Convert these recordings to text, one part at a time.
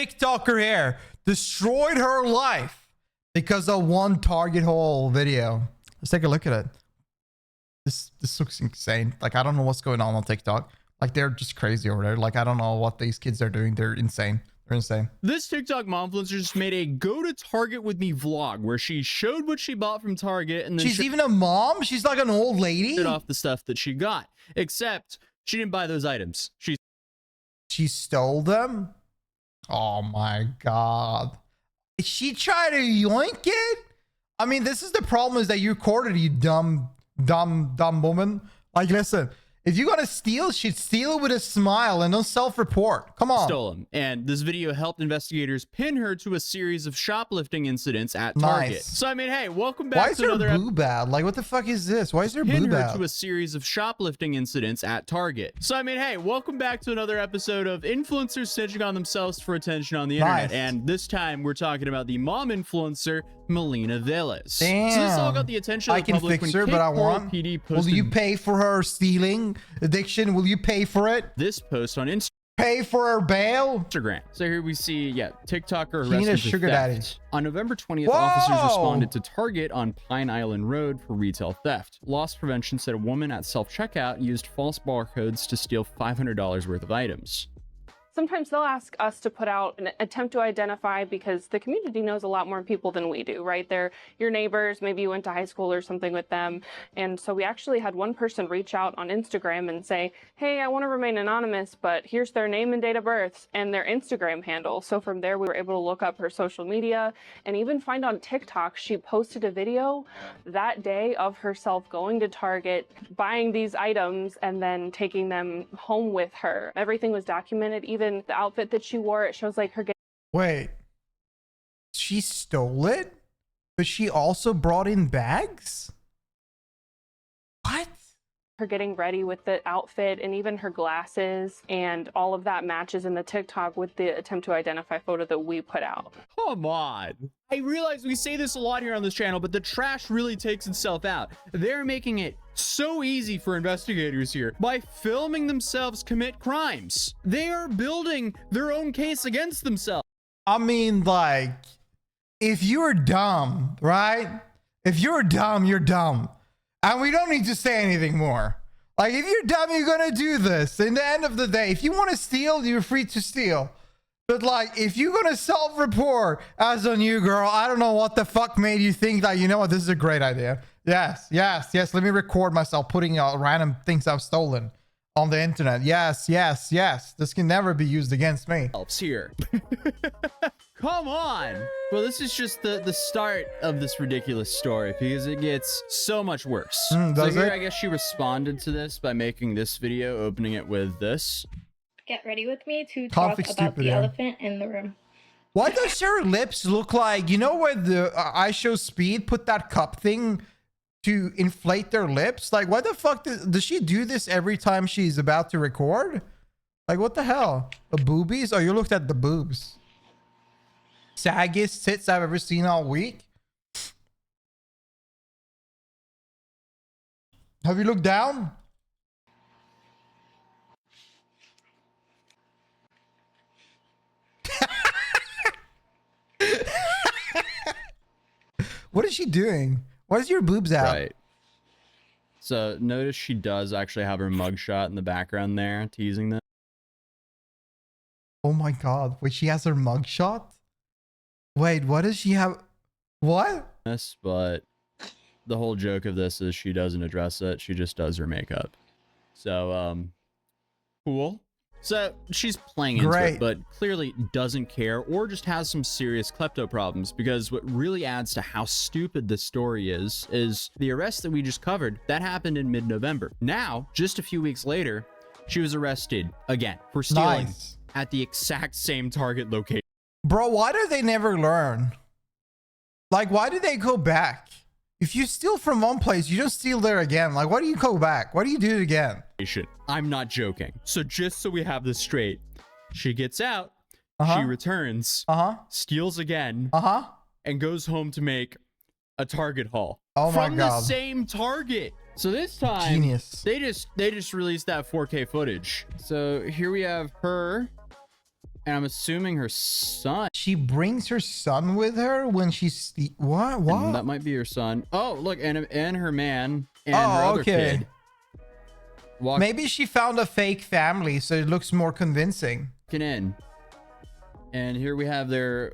TikToker here destroyed her life because of one Target haul video. Let's take a look at it. This looks insane. Like, I don't know what's going on TikTok. Like, they're just crazy over there. Like, I don't know what these kids are doing. They're insane. They're insane. This TikTok mom influencer just made a go to Target with me vlog where she showed what she bought from Target, and then she's even a mom. She's like an old lady. Off the stuff that she got, except she didn't buy those items. She stole them. Oh my god. She tried to yoink it. I mean, this is the problem, is that you recorded, you dumb woman. Like, listen, if you're gonna steal shit, steal it with a smile and don't self-report. Come on. Stole them. And this video helped investigators pin her to a series of shoplifting incidents at Target. Nice. So I mean, hey, welcome back to another. Why is her boob out? Like, what the fuck is this? Why is there pin boob her out? to a series of shoplifting incidents at Target. So I mean, hey, welcome back to another episode of influencers snitching on themselves for attention on the internet. And this time we're talking about the mom influencer Melina Villas. Damn. So this all got the attention of the public fix when her, but I want. PD posted. Will you pay for her stealing addiction? Will you pay for it? This post on Instagram. Pay for her bail? So here we see, TikToker She need a arrested for sugar theft. daddy. On November 20th, Whoa! officers responded to Target on Pine Island Road for retail theft. Loss prevention said a woman at self-checkout used false barcodes to steal $500 worth of items. Sometimes they'll ask us to put out an attempt to identify, because the community knows a lot more people than we do, right? They're your neighbors, maybe you went to high school or something with them. And so we actually had one person reach out on Instagram and say, hey, I want to remain anonymous, but here's their name and date of birth and their Instagram handle. So from there, we were able to look up her social media and even find on TikTok, she posted a video that day of herself going to Target, buying these items, and then taking them home with her. Everything was documented, even the outfit that she wore. It shows like her getting. Wait, she stole it, but she also brought in bags? What? Her getting ready with the outfit and even her glasses, and all of that matches in the TikTok with the attempt to identify photo that we put out. Come on. I realize we say this a lot here on this channel, but the trash really takes itself out. They're making it so easy for investigators here by filming themselves commit crimes. They are building their own case against themselves. I mean, like, if you're dumb, right? If you're dumb, you're dumb. And we don't need to say anything more. Like, if you're dumb, you're gonna do this. In the end of the day, if you want to steal, you're free to steal. But like, if you're gonna self-report, as on you, girl, I don't know what the fuck made you think that, you know what, this is a great idea. Yes. Let me record myself putting out random things I've stolen on the internet. Yes. This can never be used against me. Helps here. Come on. Well, this is just the start of this ridiculous story, because it gets so much worse. So here, I guess she responded to this by making this video, opening it with this. Get ready with me to talk about the elephant in the room. Why does her lips look like, you know, where the I Show Speed put that cup thing to inflate their lips? Like, why the fuck does she do this every time she's about to record? Like, what the hell? The boobies? Oh, you looked at the boobs. Saggiest tits I've ever seen all week. Have you looked down? What is she doing? Why is your boobs out? Right. So notice she does actually have her mugshot in the background there, teasing them. Oh my god. Wait, she has her mugshot? Wait, what does she have? What? But the whole joke of this is she doesn't address it. She just does her makeup. So, cool. So she's playing into it, but clearly doesn't care, or just has some serious klepto problems, because what really adds to how stupid this story is the arrest that we just covered. That happened in mid-November. Now, just a few weeks later, she was arrested again for stealing at the exact same Target location. Bro, why do they never learn? Like, why do they go back? If you steal from one place, you don't steal there again. Like, why do you go back? Why do you do it again? I'm not joking. So just so we have this straight, she gets out, she returns, steals again, and goes home to make a Target haul. Oh my god. From the same Target. So this time, genius. They just released that 4K footage. So here we have her And I'm assuming her son. She brings her son with her when she's what? And that might be her son. Oh, look, and her man and her other kid. Maybe she found a fake family, so it looks more convincing. In. And here we have their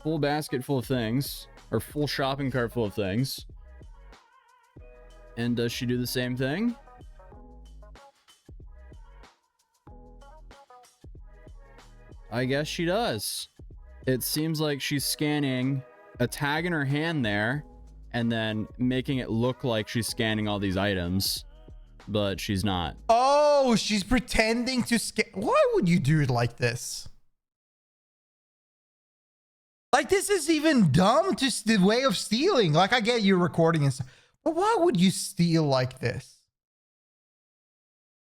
full basket full of things, or full shopping cart full of things. And does she do the same thing? I guess she does. It seems like she's scanning a tag in her hand there and then making it look like she's scanning all these items, but she's not. Oh, she's pretending to scan. Why would you do it like this? Like, this is even dumb, just the way of stealing. Like, I get you recording and stuff, but why would you steal like this?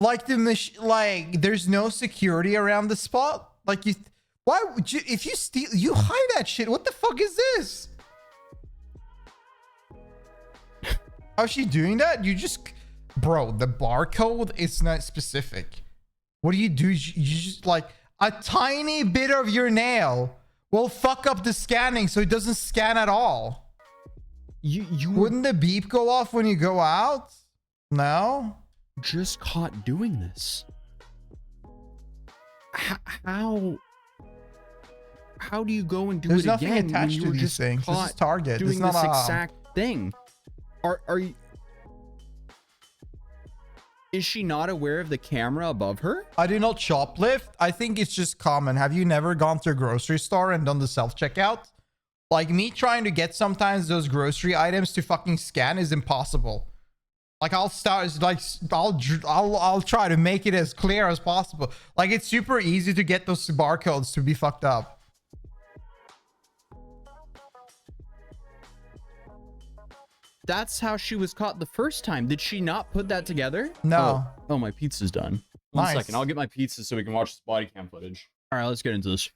Like, there's no security around the spot. Like, why would you, if you steal, you hide that shit. What the fuck is this? How's she doing that? You just, bro, the barcode is not specific. What do? You just, like, a tiny bit of your nail will fuck up the scanning so it doesn't scan at all. You wouldn't the beep go off when you go out? No? Just caught doing this. How do you go and do There's it again? There's nothing attached to these things. This is Target. Doing this exact thing. Are you? Is she not aware of the camera above her? I do not shoplift. I think it's just common. Have you never gone to a grocery store and done the self-checkout? Like, me trying to get sometimes those grocery items to fucking scan is impossible. Like, I'll try to make it as clear as possible. Like, it's super easy to get those barcodes to be fucked up. That's how she was caught the first time. Did she not put that together? No. Oh, my pizza's done. Nice. 1 second. I'll get my pizza so we can watch this body cam footage. All right, let's get into this.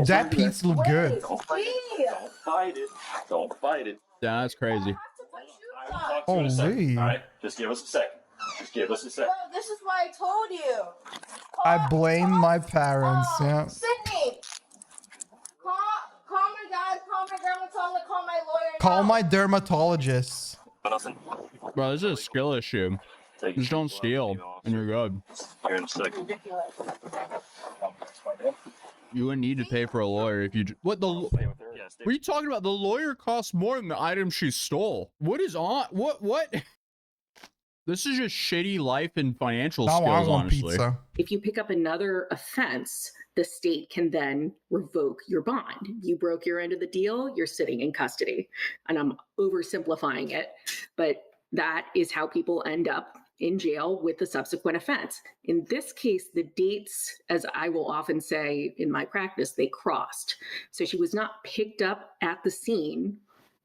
That pizza look good. Don't fight it. Don't fight it. Yeah, that's crazy. Holy. All right, just give us a second. Just give us a second. Bro, this is why I told you. I blame my parents. Yeah. Sydney, call my dad, call my grandma, tell them to call my lawyer. Call my dermatologist. Nothing. Bro, this is a skill issue. Just don't steal, and you're good. Here in a second. You wouldn't need to pay for a lawyer if you. What are you talking about? The lawyer costs more than the item she stole. What is on? What? This is just shitty life and financial skills, honestly. Pizza. If you pick up another offense, the state can then revoke your bond. You broke your end of the deal, you're sitting in custody. And I'm oversimplifying it, but that is how people end up in jail with the subsequent offense. In this case, the dates, as I will often say in my practice, they crossed. So she was not picked up at the scene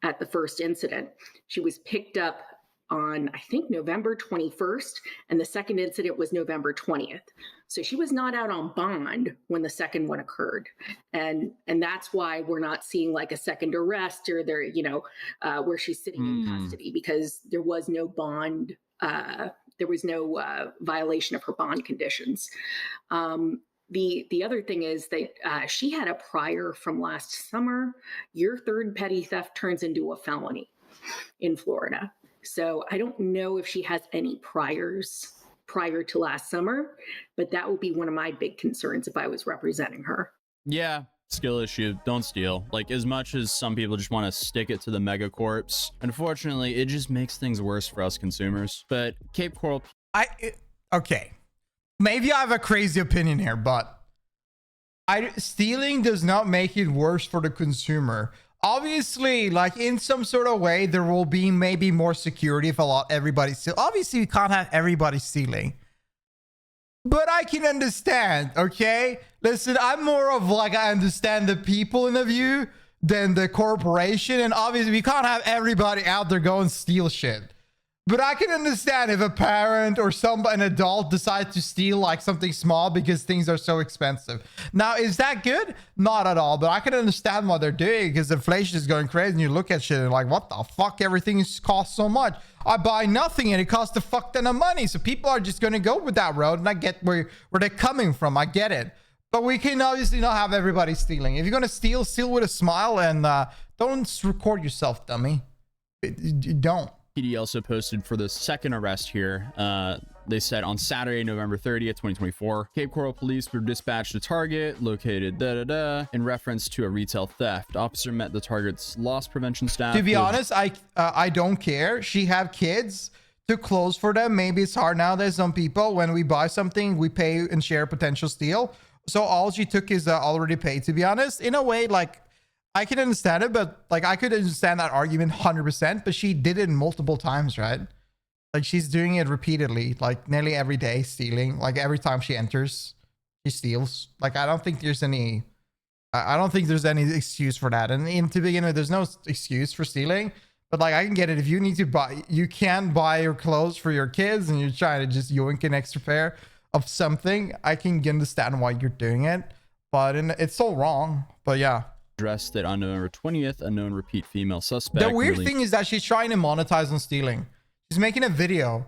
at the first incident. She was picked up on, I think, November 21st, and the second incident was November 20th. So she was not out on bond when the second one occurred. And that's why we're not seeing like a second arrest or there, where she's sitting in custody, because there was no bond, there was no violation of her bond conditions. The other thing is that she had a prior from last summer. Your third petty theft turns into a felony in Florida. So I don't know if she has any priors prior to last summer, but that would be one of my big concerns if I was representing her. Yeah, skill issue. Don't steal. Like, as much as some people just want to stick it to the megacorps, unfortunately, it just makes things worse for us consumers. But Cape Coral... Okay. Maybe I have a crazy opinion here, but stealing does not make it worse for the consumer. Obviously, like, in some sort of way, there will be maybe more security if everybody steals. Obviously, we can't have everybody stealing. But I can understand, okay? Listen, I'm more of like, I understand the people in the view than the corporation. And obviously, we can't have everybody out there go and steal shit. But I can understand if a parent or an adult decides to steal like something small because things are so expensive. Now, is that good? Not at all. But I can understand what they're doing because inflation is going crazy. And you look at shit and like, what the fuck? Everything costs so much. I buy nothing and it costs a fuck ton of money. So people are just going to go with that road. And I get where they're coming from. I get it. But we can obviously not have everybody stealing. If you're gonna steal with a smile, and don't record yourself, dummy. Don't. PD also posted for the second arrest here. They said on Saturday, November 30th, 2024, Cape Coral police were dispatched to Target located in reference to a retail theft. Officer met the Target's loss prevention staff. To be honest, I don't care. She have kids to close for them. Maybe it's hard now. There's some people, when we buy something, we pay and share potential steal. So all she took is already paid, to be honest. In a way, like, I can understand it, but like, I could understand that argument 100%, but she did it multiple times, right? Like, she's doing it repeatedly, like nearly every day, stealing. Like, every time she enters, she steals. Like, I don't think there's any excuse for that. And to begin with, there's no excuse for stealing. But like, I can get it. If you need to buy, you can buy your clothes for your kids and you're trying to just yoink an extra pair of something, I can understand why you're doing it. But it's so wrong. But yeah. Addressed that on November 20th, a known repeat female suspect. The weird thing is that she's trying to monetize on stealing. She's making a video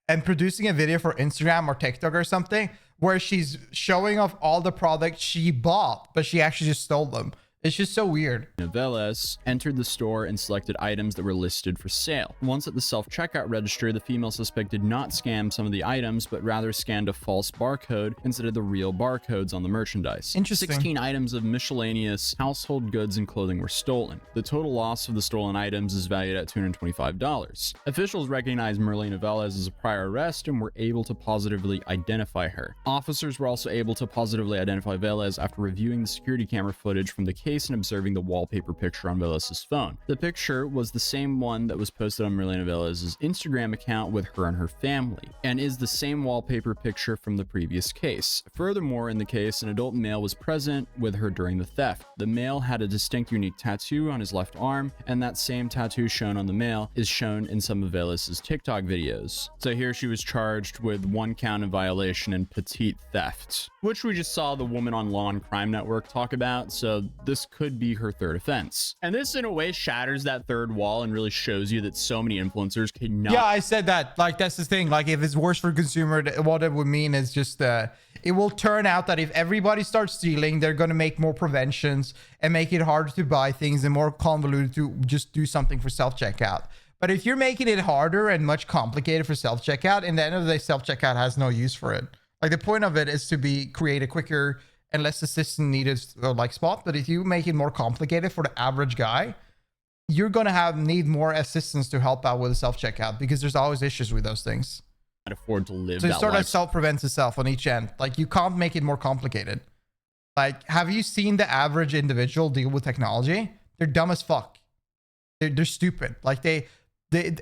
and producing a video for Instagram or TikTok or something where she's showing off all the products she bought, but she actually just stole them. It's just so weird. Veles entered the store and selected items that were listed for sale. Once at the self-checkout register, the female suspect did not scan some of the items, but rather scanned a false barcode instead of the real barcodes on the merchandise. Interesting. 16 items of miscellaneous household goods and clothing were stolen. The total loss of the stolen items is valued at $225. Officials recognized Marlena Velez as a prior arrest and were able to positively identify her. Officers were also able to positively identify Velez after reviewing the security camera footage from the case and observing the wallpaper picture on Velez's phone. The picture was the same one that was posted on Marlena Velez's Instagram account with her and her family, and is the same wallpaper picture from the previous case. Furthermore, in the case, an adult male was present with her during the theft. The male had a distinct unique tattoo on his left arm, and that same tattoo shown on the male is shown in some of Velez's TikTok videos. So here she was charged with 1 count of violation and petite theft, which we just saw the woman on Law and Crime Network talk about, so this could be her third offense. And this in a way shatters that third wall and really shows you that so many influencers cannot. Yeah, I said that. Like, that's the thing. Like, if it's worse for consumer, what it would mean is just it will turn out that if everybody starts stealing, they're going to make more preventions and make it harder to buy things and more convoluted to just do something for self-checkout. But if you're making it harder and much complicated for self-checkout, in the end of the day, self-checkout has no use for it. Like, the point of it is to create a quicker and less assistance needed like spot. But if you make it more complicated for the average guy, you're gonna need more assistance to help out with the self-checkout, because there's always issues with those things. Afford to live. So it that sort life. of self-prevents itself on each end. Like, you can't make it more complicated. Like, have you seen the average individual deal with technology? They're dumb as fuck. They're stupid. Like, they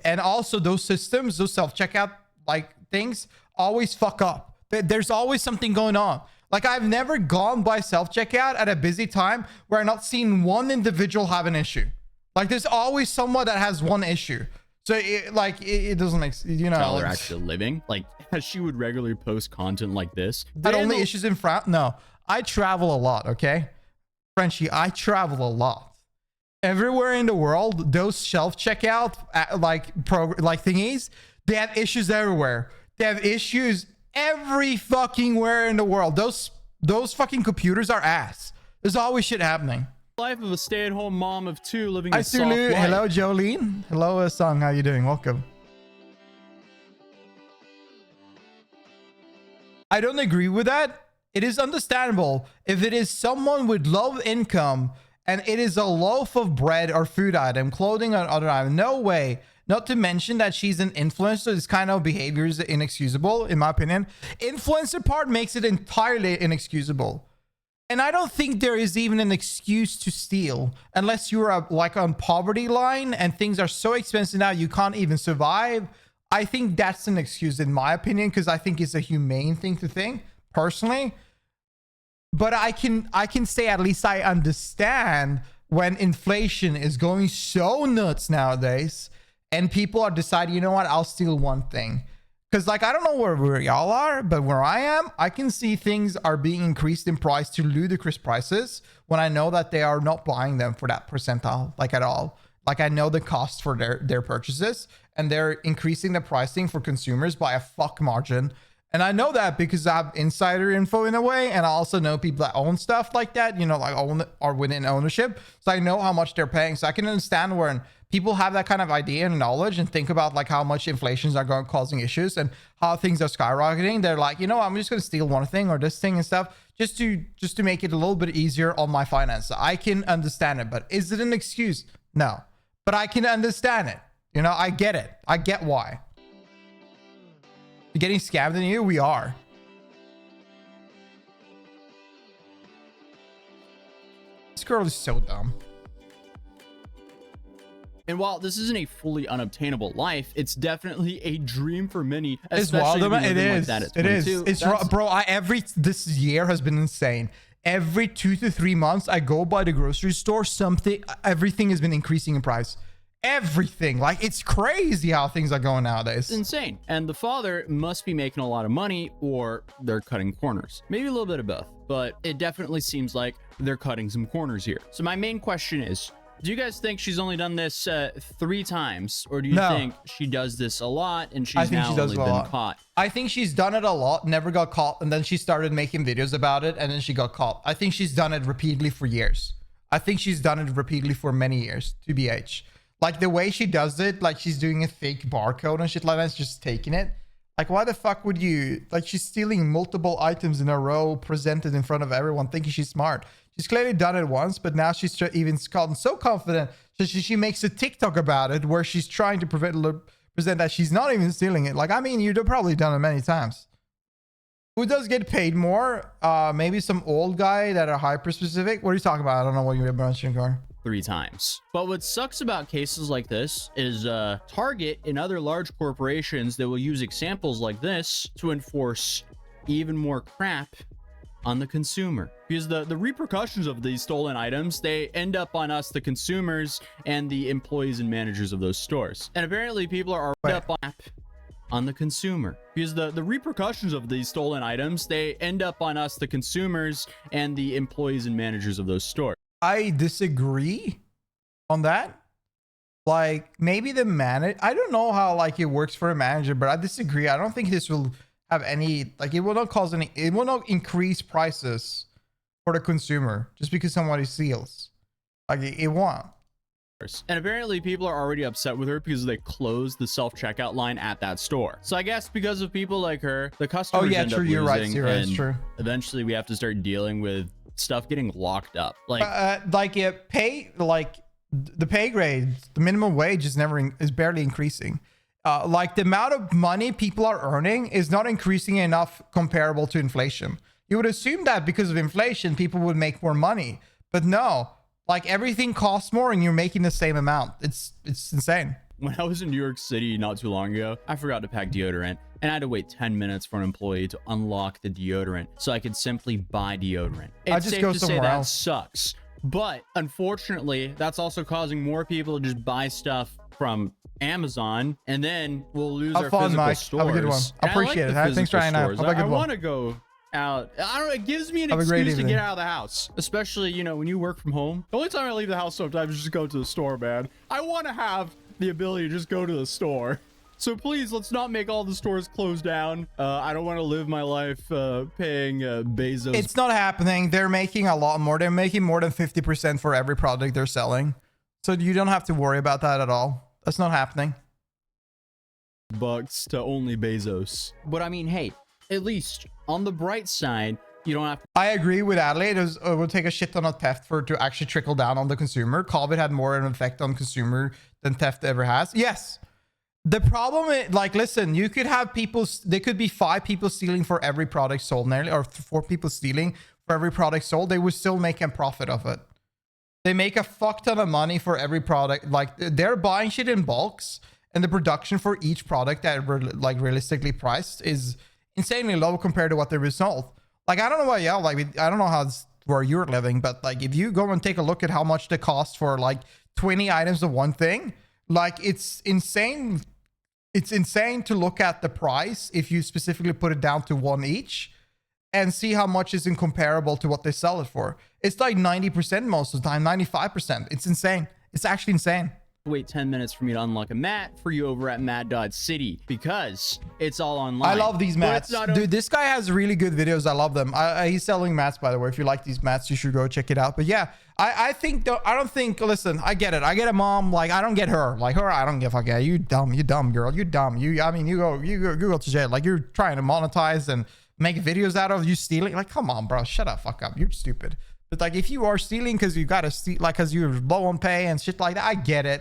and also those systems, those self-checkout like things always fuck up. There's always something going on. Like, I've never gone by self-checkout at a busy time where I've not seen one individual have an issue. Like, there's always someone that has one issue. So it doesnn make, you know. While they're actually living. Like, as she would regularly post content like this. Had only issues in front? No. I travel a lot, okay? Frenchie, I travel a lot. Everywhere in the world, those self-checkout like thingies, they have issues everywhere. They have issues every fucking where in the world. Those fucking computers are ass. There's always shit happening. Life of a stay-at-home mom of 2 living a soft life. Hello, Jolene. Hello, Song. How you doing? Welcome. I don't agree with that. It is understandable if it is someone with low income and it is a loaf of bread or food item, clothing or other item. No way. Not to mention that she's an influencer. This kind of behavior is inexcusable, in my opinion. Influencer part makes it entirely inexcusable. And I don't think there is even an excuse to steal unless you're like on poverty line and things are so expensive now you can't even survive. I think that's an excuse in my opinion, because I think it's a humane thing to think personally. But I can say at least I understand when inflation is going so nuts nowadays and people are deciding, you know what, I'll steal one thing. Because, like, I don't know where y'all are, but where I am, I can see things are being increased in price to ludicrous prices when I know that they are not buying them for that percentile, like, at all. Like, I know the cost for their purchases, and they're increasing the pricing for consumers by a fuck margin. And I know that because I have insider info in a way, and I also know people that own stuff like that, you know, like own or within ownership. So I know how much they're paying. So I can understand when people have that kind of idea and knowledge and think about like how much inflations are going causing issues and how things are skyrocketing. They're like, you know, I'm just going to steal one thing or this thing and stuff just to make it a little bit easier on my finance. I can understand it, but is it an excuse? No, but I can understand it. You know, I get it. I get why. Getting scammed in here, we are. This girl is so dumb. And while this isn't a fully unobtainable life, it's definitely a dream for many. It's wild, it is. It is. It's bro. This year has been insane. Every 2 to 3 months, I go by the grocery store. Everything has been increasing in price. Everything, like, it's crazy how things are going nowadays. It's insane. And the father must be making a lot of money, or they're cutting corners. Maybe a little bit of both, but it definitely seems like they're cutting some corners here. So my main question is, do you guys think she's only done this 3 times, or do you think she does this a lot and she's now only been caught? I think she's done it a lot, never got caught, and then she started making videos about it, and then she got caught. I think she's done it repeatedly for years. I think she's done it repeatedly for many years, TBH. Like, the way she does it, like, she's doing a fake barcode and shit like that, just taking it. Like, why the fuck would you... Like, she's stealing multiple items in a row, presented in front of everyone, thinking she's smart. She's clearly done it once, but now she's even gotten so confident that she makes a TikTok about it, where she's trying to present that she's not even stealing it. Like, I mean, you've probably done it many times. Who does get paid more? Maybe some old guy that are hyper-specific? What are you talking about? I don't know what you're mentioning, Gar. 3 times. But what sucks about cases like this is Target and other large corporations that will use examples like this to enforce even more crap on the consumer, because the repercussions of these stolen items, they end up on us, the consumers, and the employees and managers of those stores. And apparently people are up on the consumer, because the repercussions of these stolen items, they end up on us, the consumers, and the employees and managers of those stores. I disagree on that. Like, maybe the manager, I don't know how like it works for a manager, but I disagree. I don't think this will have any, like, it will not cause any, it will not increase prices for the consumer just because somebody steals. Like, it won't. And apparently people are already upset with her because they closed the self-checkout line at that store. So I guess because of people like her, the customers end up losing. You're right. It's true. Eventually we have to start dealing with stuff getting locked up. Like the pay grade, the minimum wage is barely increasing. Like, the amount of money people are earning is not increasing enough comparable to inflation. You would assume that because of inflation, people would make more money, but no, like, everything costs more and you're making the same amount. It's insane. When I was in New York City not too long ago, I forgot to pack deodorant, and I had to wait 10 minutes for an employee to unlock the deodorant so I could simply buy deodorant. It's safe to say that sucks. But unfortunately, that's also causing more people to just buy stuff from Amazon, and then we'll lose our physical stores. Have a good one. I appreciate it. Thanks for hanging out. I want to go out. I don't know, it gives me an excuse to get out of the house, especially, you know, when you work from home. The only time I leave the house sometimes is just go to the store, man. I want to have the ability to just go to the store. So please, let's not make all the stores close down. I don't want to live my life paying Bezos. It's not happening. They're making a lot more. They're making more than 50% for every product they're selling. So you don't have to worry about that at all. That's not happening. Bucks to only Bezos. But I mean, hey, at least on the bright side, you don't have to. I agree with Adelaide. It will take a shit ton of theft for it to actually trickle down on the consumer. COVID had more of an effect on consumer than theft ever has. Yes. The problem is, like, listen, you could have people, there could be 5 people stealing for every product sold nearly, or 4 people stealing for every product sold. They would still make a profit of it. They make a fuck ton of money for every product. Like, they're buying shit in bulks, and the production for each product that like realistically priced is insanely low compared to what they sold. Like, I don't know why y'all, like, I don't know how it's where you're living, but like, if you go and take a look at how much they cost for like 20 items of one thing, like, it's insane. It's insane to look at the price if you specifically put it down to 1 each and see how much is incomparable to what they sell it for. It's like 90% most of the time, 95%. It's insane. It's actually insane. to wait 10 minutes for me to unlock a mat for you over at mad.city because it's all online. I love these mats. Dude, this guy has really good videos. I love them. He's selling mats, by the way. If you like these mats, you should go check it out. But yeah, I don't think, listen, I get it. I get a mom. Like, I don't get her. Like her, I don't give a fuck. Yeah, you dumb girl. You dumb. You go to jail. Like, you're trying to monetize and make videos out of you stealing. Like, come on, bro. Shut up. Fuck up. You're stupid. But like, if you are stealing because you got to steal, like, because you're low on pay and shit like that, I get it.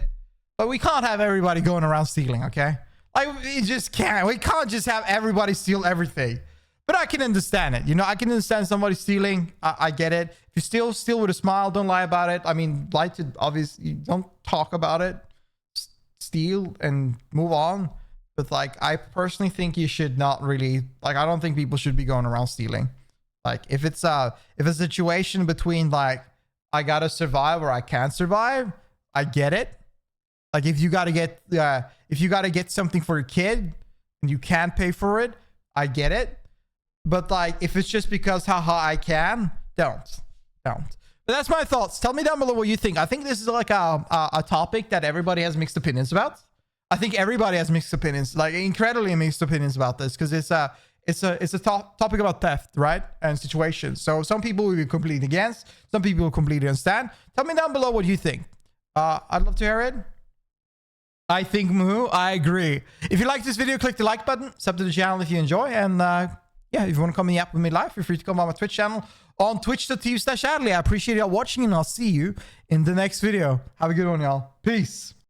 But we can't have everybody going around stealing, okay? Like, we just can't. We can't just have everybody steal everything. But I can understand it. You know, I can understand somebody stealing. I get it. If you steal with a smile, don't lie about it. I mean, lie to, obviously, don't talk about it. Steal and move on. But like, I personally think you should not really, like, I don't think people should be going around stealing. Like, if it's a situation between like, I gotta survive or I can't survive, I get it. Like, if you gotta get something for your kid and you can't pay for it, I get it. But like, if it's just because haha I can, don't. But that's my thoughts. Tell me down below what you think. I think this is like a topic that everybody has mixed opinions about. I think everybody has mixed opinions, like incredibly mixed opinions about this, because it's a topic about theft, right? And situations. So some people will be completely against, some people will completely understand. Tell me down below what you think. I'd love to hear it. I think Moo, I agree. If you like this video, click the like button, sub to the channel if you enjoy, and yeah, if you want to come in the app with me live, feel free to come on my Twitch channel on twitch.tv/Adley. I appreciate y'all watching, and I'll see you in the next video. Have a good one, y'all. Peace.